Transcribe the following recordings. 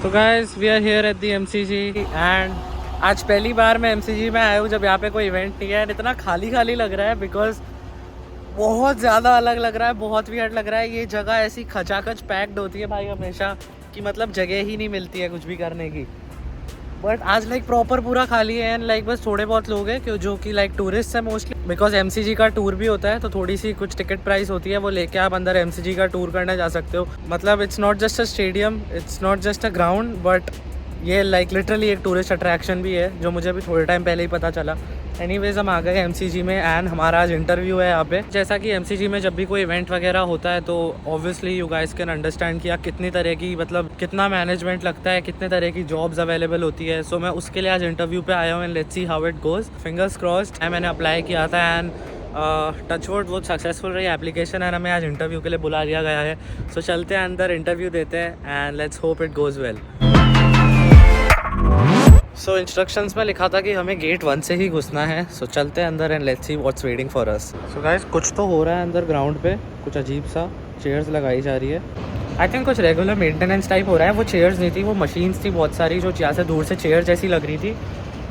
So guys we are here at the MCG and आज पहली बार मैं एमसीजी में आया हूँ जब यहाँ पे कोई इवेंट नहीं है। इतना खाली खाली लग रहा है बिकॉज बहुत ज़्यादा अलग लग रहा है, बहुत वियर्ड लग रहा है। ये जगह ऐसी खचाखच पैक्ड होती है भाई हमेशा कि मतलब जगह ही नहीं मिलती है कुछ भी करने की। बट आज लाइक प्रॉपर पूरा खाली है एंड लाइक बस थोड़े बहुत लोग हैं जो कि लाइक टूरिस्ट है मोस्टली, बिकॉज एमसीजी का टूर भी होता है तो थोड़ी सी कुछ टिकट प्राइस होती है, वो लेके आप अंदर एमसीजी का टूर करने जा सकते हो। मतलब it's not just a stadium, it's not just a ground, but ये लाइक लिटरली एक टूरिस्ट अट्रैक्शन भी है जो मुझे भी थोड़े टाइम पहले ही पता चला। एनीवेज हम आ गए एमसीजी में एंड हमारा आज इंटरव्यू है यहाँ पे। जैसा कि एमसीजी में जब भी कोई इवेंट वगैरह होता है तो obviously you guys can understand कि कितनी तरह की मतलब कितना मैनेजमेंट लगता है, कितने तरह की जॉब्स अवेलेबल होती है। सो मैं उसके लिए आज इंटरव्यू पे आया हूँ and let's see how it goes. Fingers crossed. मैंने अप्लाई किया था एंड टचवुड वो सक्सेसफुल रही एप्लीकेशन एंड हमें आज इंटरव्यू के लिए बुला लिया गया है। सो चलते हैं अंदर, इंटरव्यू देते हैं and let's hope it goes well. So instructions में लिखा था कि हमें गेट 1 से ही घुसना है। सो चलते हैं अंदर and let's see what's waiting for us. So guys कुछ तो हो रहा है अंदर ग्राउंड पे, कुछ अजीब सा चेयर्स लगाई जा रही है। आई थिंक कुछ रेगुलर मेंटेनेंस टाइप हो रहा है। वो चेयर्स नहीं थी, वो मशीन्स थी बहुत सारी जो यहाँ से दूर से चेयर जैसी लग रही थी।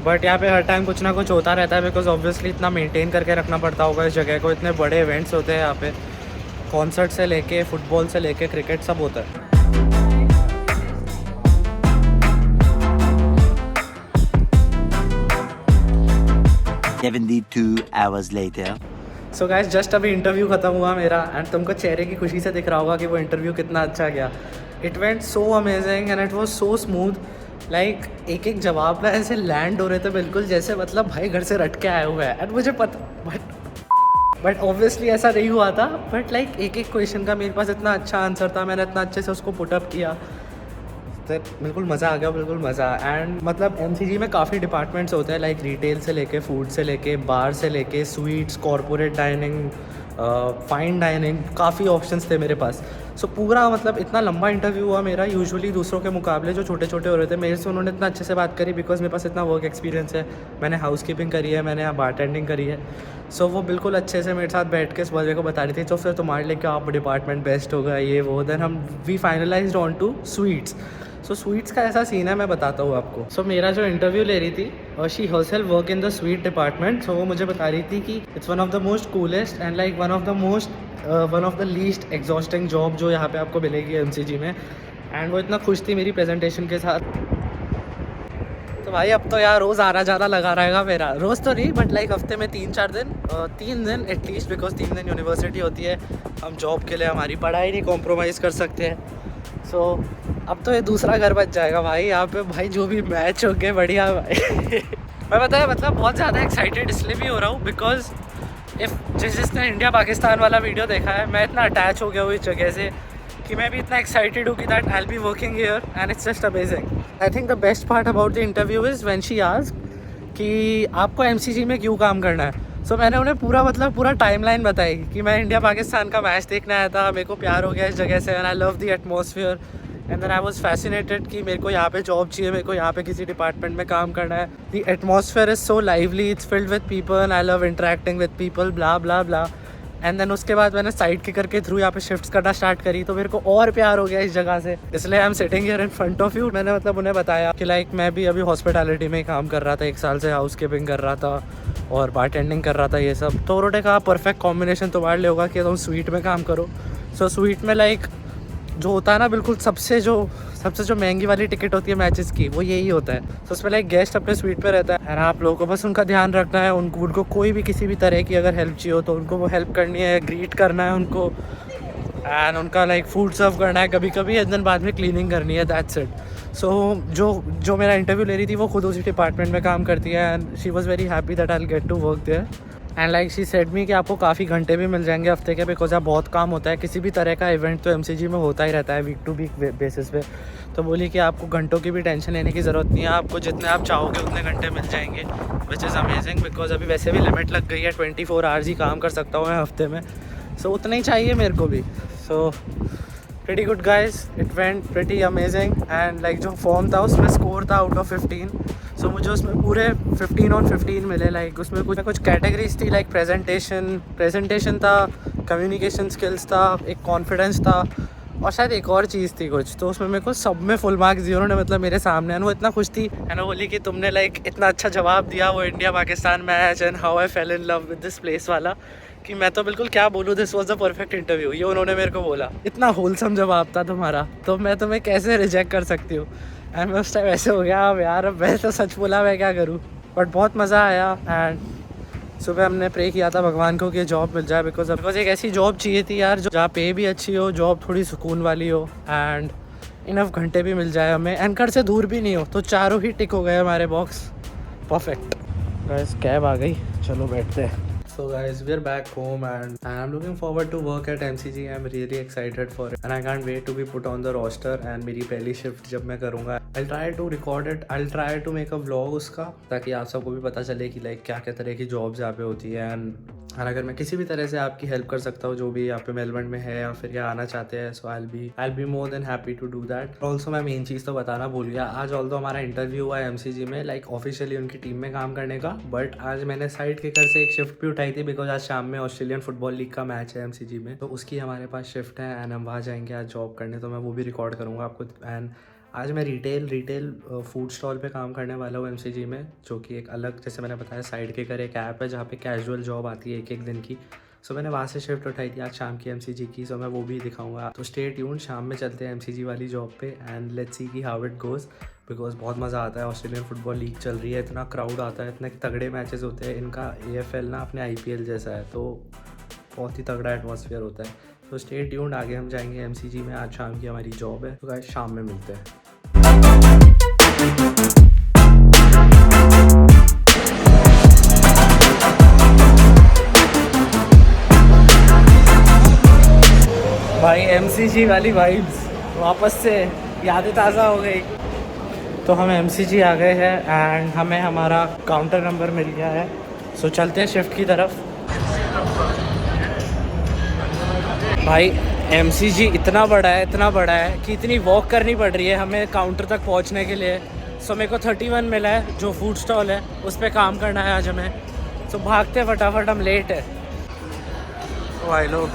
बट यहाँ पे हर टाइम कुछ ना कुछ होता रहता है बिकॉज ऑब्वियसली इतना मेंटेन करके रखना पड़ता होगा इस जगह को। इतने बड़े इवेंट्स होते हैं यहाँ पे, कॉन्सर्ट से लेके फुटबॉल से लेके क्रिकेट सब होता है। 72 hours later. So guys just अभी इंटरव्यू ख़त्म हुआ मेरा एंड तुमको चेहरे की खुशी से दिख रहा होगा कि वो इंटरव्यू कितना अच्छा गया। It went so amazing and it was so smooth. Like एक एक जवाब ना ऐसे लैंड हो रहे थे बिल्कुल जैसे मतलब भाई घर से रट के आए हुए हैं। एंड मुझे पता बट ऑब्वियसली ऐसा नहीं हुआ था। बट लाइक एक एक क्वेश्चन का मेरे पास इतना अच्छा आंसर था, मैंने इतना अच्छे से उसको पुटअप किया तो बिल्कुल मज़ा आ गया, बिल्कुल मज़ा। एंड मतलब एमसीजी में काफ़ी डिपार्टमेंट्स होते हैं लाइक रिटेल से लेके फूड से लेके बार से लेके sweets, corporate dining, fine dining, काफ़ी ऑप्शंस थे मेरे पास। सो पूरा मतलब इतना लंबा इंटरव्यू हुआ मेरा। यूजुअली दूसरों के मुकाबले जो छोटे छोटे हो रहे थे मेरे से उन्होंने इतना अच्छे से बात करी बिकॉज मेरे पास इतना वर्क एक्सपीरियंस है। मैंने हाउस कीपिंग करी है, मैंने यहाँ बारटेंडिंग करी है। सो वो बिल्कुल अच्छे से मेरे साथ बैठ के इस वजह को बता रही थी तो फिर तुम्हारे लिए क्या आप डिपार्टमेंट बेस्ट होगा ये वो। देन हम we finalised on two sweets. So sweets का ऐसा सीन है, मैं बताता हूँ आपको। सो मेरा जो इंटरव्यू ले रही थी और she herself work in the sweet department. So वो मुझे बता रही थी कि it's one of the most coolest and like one of the least exhausting job जो यहाँ पे आपको मिलेगी एमसीजी में। एंड वो इतना खुश थी मेरी प्रेजेंटेशन के साथ। तो भाई अब तो यार रोज़ आना जाना लगा रहेगा मेरा। रोज़ तो नहीं बट लाइक हफ्ते में 3 दिन एटलीस्ट, बिकॉज 3 दिन यूनिवर्सिटी होती है। हम जॉब के लिए हमारी पढ़ाई नहीं कॉम्प्रोमाइज़ कर सकते हैं। सो अब तो ये दूसरा घर बच जाएगा भाई यहाँ पे। भाई जो भी मैच हो गए बढ़िया भाई। मैं बताया मतलब बहुत ज़्यादा एक्साइटेड इसलिए भी हो रहा हूँ बिकॉज जिसने इंडिया पाकिस्तान वाला वीडियो देखा है, मैं इतना अटैच हो गया हूँ इस जगह से कि मैं भी इतना एक्साइटेड हूँ कि that I will be working here and it's just amazing. I think the best part about the interview is when she asked कि आपको एमसीजी में क्यों काम करना है। सो मैंने उन्हें पूरा टाइमलाइन बताई कि मैं इंडिया पाकिस्तान का मैच देखने आया था, मेरे को प्यार हो गया इस जगह से and I love the atmosphere and then I was fascinated कि मेरे को यहाँ पे जॉब चाहिए, मेरे को यहाँ पे किसी डिपार्टमेंट में काम करना है। The atmosphere is so lively, it's filled with people, I love interacting with people, blah blah blah. And then उसके बाद मैंने साइड किकर के थ्रू यहाँ पे शिफ्ट्स करना स्टार्ट करी तो मेरे को और प्यार हो गया इस जगह से, इसलिए I am sitting here in front of you. मैंने मतलब उन्हें बताया कि लाइक मैं भी अभी हॉस्पिटैलिटी में ही काम कर रहा था, 1 साल से हाउस कीपिंग कर रहा था और बारटेंडिंग कर रहा था ये सब। तो उन्होंने कहा परफेक्ट कॉम्बिनेशन तुम्हारे लिए होगा कि तुम स्वीट में काम करो। सो स्वीट में लाइक जो होता है ना बिल्कुल सबसे जो महंगी वाली टिकट होती है मैचेस की वो यही होता है। तो उसमें लाइक गेस्ट अपने स्वीट पे रहता है और आप लोगों को बस उनका ध्यान रखना है। उनको कोई भी किसी भी तरह की अगर हेल्प चाहिए हो तो उनको वो हेल्प करनी है, ग्रीट करना है उनको एंड उनका लाइक फूड सर्व करना है कभी कभी एंड देन बाद में क्लीनिंग करनी है, दैट्स इट। सो जो मेरा इंटरव्यू ले रही थी वो खुद उसी डिपार्टमेंट में काम करती है and she was very happy that I will get to work there and like she said me कि आपको काफ़ी घंटे भी मिल जाएंगे हफ्ते के बिकॉज आप बहुत काम होता है। किसी भी तरह का इवेंट तो एमसीजी में होता ही रहता है वीक टू वीक बेसिस पे। तो बोली कि आपको घंटों की भी टेंशन लेने की ज़रूरत नहीं है, आपको जितने आप चाहोगे उतने घंटे मिल जाएंगे, विच इज़ अमेजिंग बिकॉज अभी वैसे भी लिमिट लग गई है, 24 आवर्स ही काम कर सकता हूँ मैं हफ्ते में। सो उतना ही चाहिए मेरे को भी। सो pretty good guys, it went pretty amazing and like जो फॉर्म था उसमें स्कोर था आउट ऑफ 15। सो मुझे उसमें पूरे 15 on 15 मिले। लाइक उसमें कुछ कैटेगरीज थी लाइक प्रेजेंटेशन था, कम्युनिकेशन स्किल्स था, एक कॉन्फिडेंस था और शायद एक और चीज़ थी कुछ, तो उसमें मेरे को सब में फुल मार्क्स दिए उन्होंने, मतलब मेरे सामने। एंड वो इतना खुश थी एंड वो बोली कि तुमने लाइक इतना अच्छा जवाब दिया वो India Pakistan match and how I fail in love with this place वाला, कि मैं तो बिल्कुल क्या बोलूँ, this was the perfect interview. ये उन्होंने मेरे को बोला, इतना होलसम जवाब था तुम्हारा, तो मैं तुम्हें कैसे रिजेक्ट कर सकती हूँ। एंड मैं उस टाइम ऐसे हो गया, अब यार अब मैं तो सच बोला, मैं क्या करूँ। बट बहुत मज़ा आया। एंड सुबह हमने प्रे किया था भगवान को कि जॉब मिल जाए, बिकॉज एक ऐसी जॉब चाहिए थी यार जो जहाँ पे भी अच्छी हो, जॉब थोड़ी सुकून वाली हो एंड इनफ घंटे भी मिल जाए हमें, एंड घर से दूर भी नहीं हो। तो चारों ही टिक हो गए हमारे बॉक्स, परफेक्ट। गाइस कैब आ गई, चलो बैठते हैं। So guys, we're back home and I'm looking forward to work at MCG. I'm really excited for it and I can't wait to be put on the roster. And मेरी पहली shift जब मैं करूँगा, I'll try to record it. I'll try to make a vlog उसका, ताकि आप सबको भी पता चले कि लाइक क्या क्या तरह की जॉब्स यहाँ पे होती है। एंड अगर मैं किसी भी तरह से आपकी हेल्प कर सकता हूँ, जो भी यहाँ पे मेलबर्न में है या फिर यहाँ आना चाहते हैं, सो I'll be more than happy to do that. Also मैं मेन चीज़ तो बताना भूल गया, आज ऑल्दो हमारा इंटरव्यू हुआ है MCG में, लाइक ऑफिशियली उनकी टीम में काम करने का, बट आज मैंने साइड किकर से एक शिफ्ट भी उठाई थी, बिकॉज आज शाम में ऑस्ट्रेलियन फुटबॉल लीग का मैच है MCG में, तो उसकी हमारे पास शिफ्ट है एंड हम वहाँ जाएंगे आज जॉब करने, तो मैं वो भी रिकॉर्ड करूँगा आपको। एंड आज मैं रिटेल फूड स्टॉल पे काम करने वाला हूँ MCG में, जो कि एक अलग, जैसे मैंने बताया, साइड के कर एक ऐप है जहाँ पे कैजुअल जॉब आती है एक दिन की। सो मैंने वहाँ से शिफ्ट उठाई थी आज शाम की MCG की, सो मैं वो भी दिखाऊंगा। तो स्टे ट्यून्ड, शाम में चलते हैं MCG वाली जॉब पे एंड लेट्स सी कि हाउ इट गोज़, बिकॉज बहुत मज़ा आता है। ऑस्ट्रेलियन फुटबॉल लीग चल रही है, इतना क्राउड आता है, इतने तगड़े मैचेस होते हैं। इनका AFL ना अपने IPL जैसा है, तो बहुत ही तगड़ा एटमॉस्फेयर होता है। तो स्टे ट्यून्ड, आगे हम जाएंगे MCG में, आज शाम की हमारी जॉब है, तो गाइस शाम में मिलते हैं। भाई MCG वाली वाइब्स वापस से यादें ताज़ा हो गई। तो हम MCG आ गए हैं एंड हमें हमारा काउंटर नंबर मिल गया है, सो चलते हैं शिफ्ट की तरफ। भाई MCG इतना बड़ा है कि इतनी वॉक करनी पड़ रही है हमें काउंटर तक पहुंचने के लिए। सो मेरे को 31 मिला है, जो फूड स्टॉल है उस पर काम करना है आज हमें। सो भागते फटाफट, हम लेट है। भाई लोग,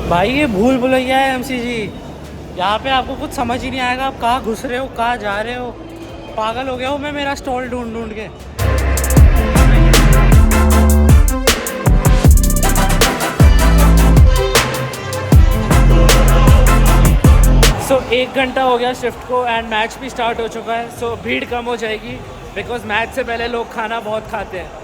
भाई ये भूल भुलैया है MCG, यहाँ पे आपको कुछ समझ ही नहीं आएगा आप कहाँ घुस रहे हो, कहाँ जा रहे हो। पागल हो गया हूँ मैं मेरा स्टॉल ढूंढ के। सो 1 घंटा हो गया शिफ्ट को एंड मैच भी स्टार्ट हो चुका है। सो भीड़ कम हो जाएगी, बिकॉज मैच से पहले लोग खाना बहुत खाते हैं।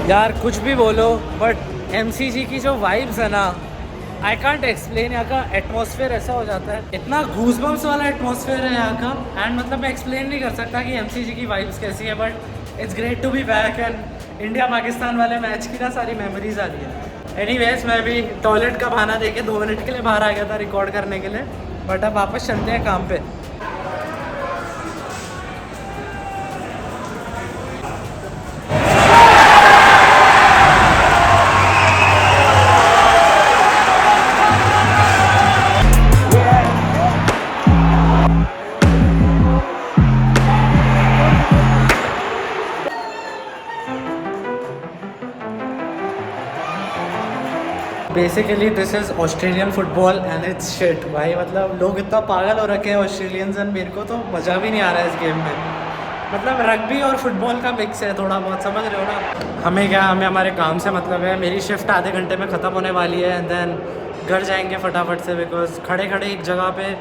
यार कुछ भी बोलो, बट MCG की जो वाइब्स है ना, आई कांट एक्सप्लेन। यहाँ का एटमॉस्फेयर ऐसा हो जाता है, इतना गूज़बम्स वाला एटमॉस्फेयर है यहाँ का, एंड मतलब मैं एक्सप्लेन नहीं कर सकता कि MCG की वाइब्स कैसी है, but it's great to be back. And India Pakistan वाले मैच की ना सारी मेमोरीज आ रही है। एनीवेज, मैं भी टॉयलेट का बहाना देके 2 मिनट के लिए बाहर आ गया था रिकॉर्ड करने के लिए, बट अब वापस चलते हैं काम पे। Basically this is Australian football and it's shit. भाई मतलब लोग इतना पागल हो रखे हैं ऑस्ट्रेलियंस, एंड मेरे को तो मज़ा भी नहीं आ रहा है इस गेम में। मतलब रग्बी और फुटबॉल का मिक्स है थोड़ा बहुत, समझ रहे हो ना। हमें हमारे काम से मतलब है। मेरी शिफ्ट आधे घंटे में ख़त्म होने वाली है एंड देन घर जाएंगे फटाफट से, बिकॉज खड़े खड़े एक जगह पे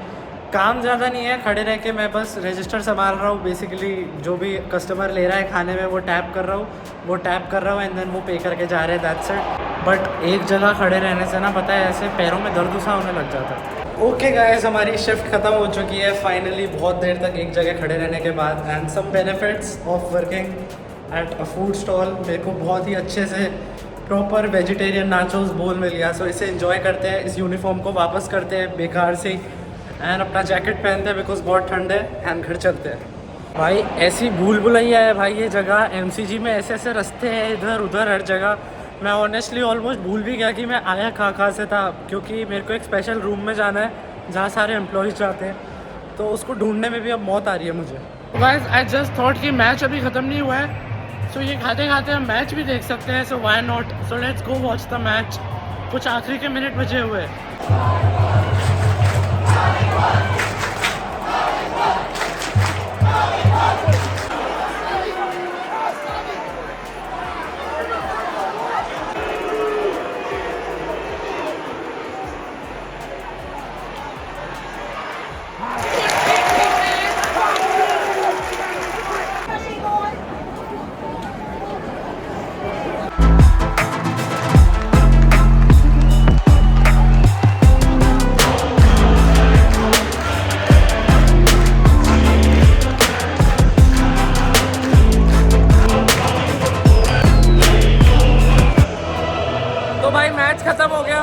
काम ज़्यादा नहीं है। खड़े रह के मैं बस रजिस्टर संभाल रहा हूँ। बेसिकली जो भी कस्टमर ले रहा है खाने में वो टैप कर रहा हूँ एंड देन वो पे करके जा रहे हैं, दैट्स इट। बट एक जगह खड़े रहने से ना, पता है, ऐसे पैरों में दर्द सा होने लग जाता है। ओके गाइस, हमारी शिफ्ट ख़त्म हो चुकी है फाइनली, बहुत देर तक एक जगह खड़े रहने के बाद। And some benefits of working at a food stall, मेरे को बहुत ही अच्छे से प्रॉपर वेजिटेरियन नाचोस बोल मिल गया। सो इसे एंजॉय करते हैं, इस यूनिफॉर्म को वापस करते हैं बेकार से एंड अपना जैकेट पहनते हैं बिकॉज बहुत ठंड है एंड घर चलते हैं। भाई ऐसी भूल भुलैया है भाई ये जगह। MCG में ऐसे ऐसे रास्ते हैं इधर उधर हर जगह। मैं ऑनेस्टली ऑलमोस्ट भूल भी गया कि मैं आया कहाँ से था, क्योंकि मेरे को एक स्पेशल रूम में जाना है जहाँ सारे एम्प्लॉयज़ जाते हैं, तो उसको ढूंढने में भी अब मौत आ रही है मुझे। गाइस आई जस्ट थॉट कि मैच अभी ख़त्म नहीं हुआ है, सो ये खाते खाते हम मैच भी देख सकते हैं, so why not, so let's go watch the match. कुछ आखिरी के मिनट बचे हुए हैं। तो भाई मैच खत्म हो गया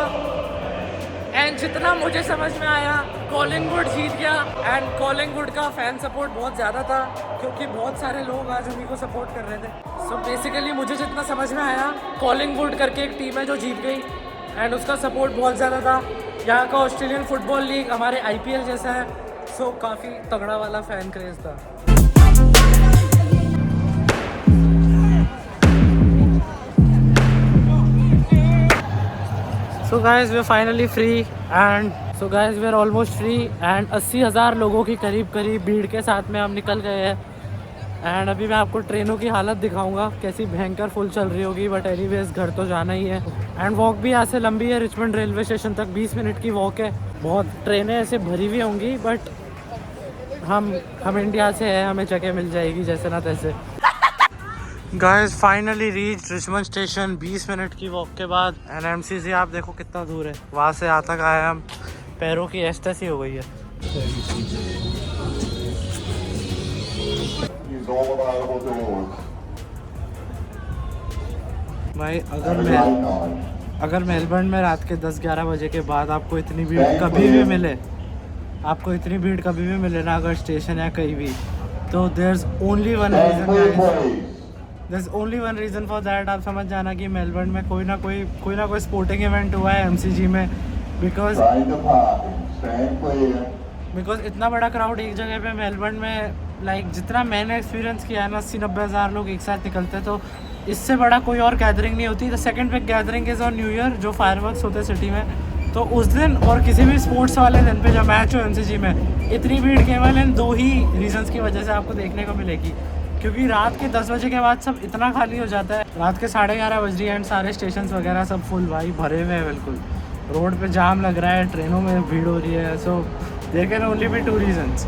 एंड जितना मुझे समझ में आया कॉलिंगवुड जीत गया। एंड कॉलिंगवुड का फैन सपोर्ट बहुत ज़्यादा था क्योंकि बहुत सारे लोग आज उन्हीं को सपोर्ट कर रहे थे। सो बेसिकली मुझे जितना समझ में आया कॉलिंगवुड करके एक टीम है जो जीत गई एंड उसका सपोर्ट बहुत ज़्यादा था। यहाँ का ऑस्ट्रेलियन फुटबॉल लीग हमारे IPL जैसा है, सो काफ़ी तगड़ा वाला फ़ैन क्रेज़ था। So guys, we're finally free and so guys, we're almost free and 80,000 लोगों की करीब भीड़ के साथ में हम निकल गए हैं। एंड अभी मैं आपको ट्रेनों की हालत दिखाऊंगा कैसी भयंकर फुल चल रही होगी, बट एनीवेज घर तो जाना ही है। एंड वॉक भी यहाँ से लंबी है, रिचमंड रेलवे स्टेशन तक 20 मिनट की वॉक है। बहुत ट्रेनें ऐसे भरी हुई होंगी बट हम इंडिया से हैं, हमें जगह मिल जाएगी जैसे ना तैसे। Guys finally reach Richmond station 20 minute की वॉक के बाद। एंड MCC आप देखो कितना दूर है, वहाँ से यहाँ तक आए हम, पैरों की एस्टेसी हो गई है। भाई अगर मेलबर्न में रात के 10-11 बजे के बाद आपको इतनी भीड़ कभी भी मिले, ना अगर स्टेशन या कहीं भी, तो there's only one reason for that। आप समझ जाना कि मेलबर्न में कोई ना कोई स्पोर्टिंग इवेंट हुआ है MCG में, बिकॉज इतना बड़ा क्राउड एक जगह पे मेलबर्न में, लाइक जितना मैंने एक्सपीरियंस किया है ना, 80-90 हज़ार लोग एक साथ निकलते हैं, तो इससे बड़ा कोई और गैदरिंग नहीं होती। The second big gathering is on new year, जो फायरवर्क्स होते हैं सिटी में, तो उस दिन और किसी भी स्पोर्ट्स वाले दिन पे जब मैच हो MCG में, इतनी भीड़ केवल इन 2 ही रीजंस की वजह से आपको देखने को मिलेगी। क्योंकि रात के 10 बजे के बाद सब इतना खाली हो जाता है, रात के 11:30 बज रही है एंड सारे स्टेशन वगैरह सब फुल भाई भरे हुए हैं, बिल्कुल रोड पे जाम लग रहा है, ट्रेनों में भीड़ हो रही है। So there can only be 2 reasons.